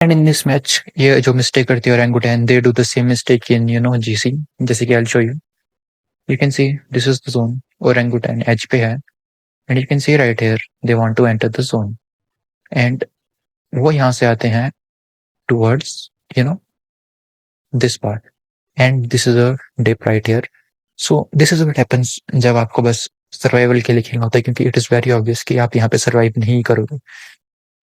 And in this match ये जो mistake करती है orangutan, they do the same mistake in GC, जैसे कि I will show you. You can see this is the zone. Orangutan edge पे है and you can see right here they want to enter the zone and वो यहाँ से आते हैं towards this part and this is a dip right here. So this is what happens जब आपको बस सर्वाइवल के लिए खेलना होता है, क्योंकि इट इज वेरी ऑब्वियस कि आप यहाँ पे सर्वाइव नहीं करोगे.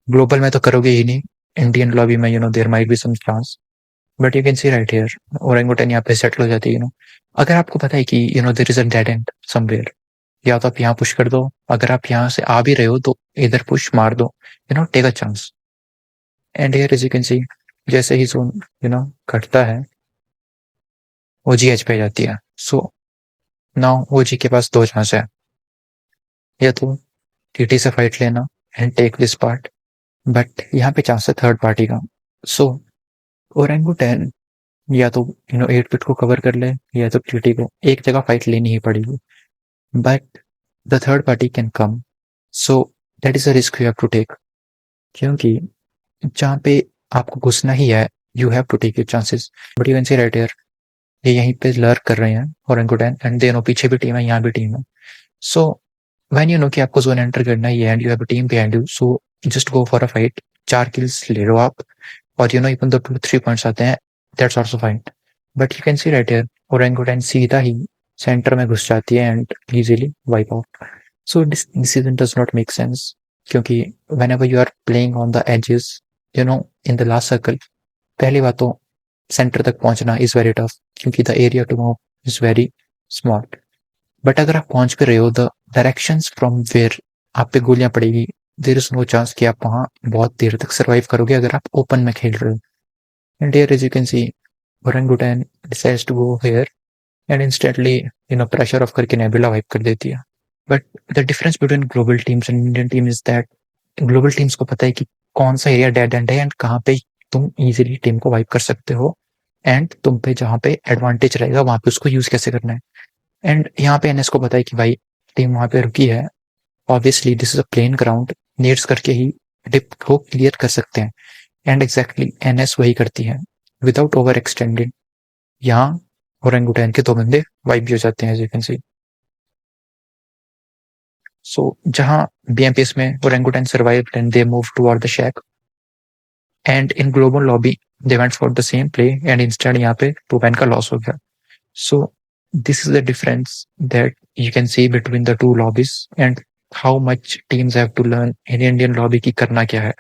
ग्लोबल में तो करोगे ही नहीं, इंडियन लॉबी में there might be some chance, but you can see right here Orangutan यहाँ पे सेटल हो जाती है. अगर आपको पता है कि there is a dead end somewhere, या तो आप यहाँ पुश कर दो, अगर आप यहाँ से आ भी रहे हो तो इधर पुश मार दो, take a chance. And here as you can see जैसे ही जोन कटता है ओजी एच पे जाती है. सो नाउ ओजी के पास दो चांस है, या तो टीटी से फाइट लेना and take this part, but यहाँ पे चांस है थर्ड पार्टी का. सो ओरेंगुटन या तो 8 पिट को कवर कर ले या तो टीटी को, एक जगह फाइट लेनी ही पड़ेगी, but the third party can come. So that is a risk you have to take, क्योंकि जहाँ पे आपको घुसना ही है you have to take your chances. But you can see right here ये यहीं पे लर्क कर रहे हैं ओरेंगुटन एंड दे नो पीछे भी टीम है, यहाँ भी टीम है. सो व्हेन यू नो कि आपको जोन एंटर करना ही है and you have a team behind you, so just go for a fight. 4 kills ले लो आप, और इवन दो 2-3 पॉइंट्स आते हैं, that's also fine. But you can see right here Orangutan सीधा ही सेंटर में घुस जाती है and easily wipe out. So this decision does not make sense, क्योंकि whenever you are playing on the edges in the last circle, पहली बात तो सेंटर तक पहुंचना इज वेरी टफ, क्योंकि the area to move is very small. But अगर आप पहुंच भी रहे हो, द डायरेक्शंस फ्रॉम वेयर आप पे गोलियां पड़ेगी, देयर इज नो चांस कि आप वहां बहुत देर तक सर्वाइव करोगे अगर आप ओपन में खेल रहे हो. And here as you can see Orangutan decides to go here and instantly pressure off करके नेबुला वाइप कर देती है. But the difference between global teams and Indian team is that global teams को पता है कि कौन सा एरिया डेड एंड है एंड कहाँ पे तुम इजीली टीम को वाइप कर सकते हो, एंड तुम पे जहाँ पे एडवांटेज रहेगा वहां पे उसको यूज कैसे करना है. एंड यहाँ पे एनएस को पता है कि भाई टीम वहां पे रुकी है, obviously this is a plain ground, nades करके ही डिप को क्लियर कर सकते हैं. एंड एग्जैक्टली एनएस वही करती है विदाउट ओवर एक्सटेंडिंग. यहाँ ओरेंगुटन के 2 बंदे वाइप भी हो जाते हैं, as you can see. So जहां बीएमपीएस में Orangutan survived and they move toward the shack, and in global lobby they went for the same play and instant यहाँ पे 2 मैन का लॉस हो गया. सो this is the difference that you can see between the two lobbies and how much teams have to learn in Indian lobby की करना क्या है.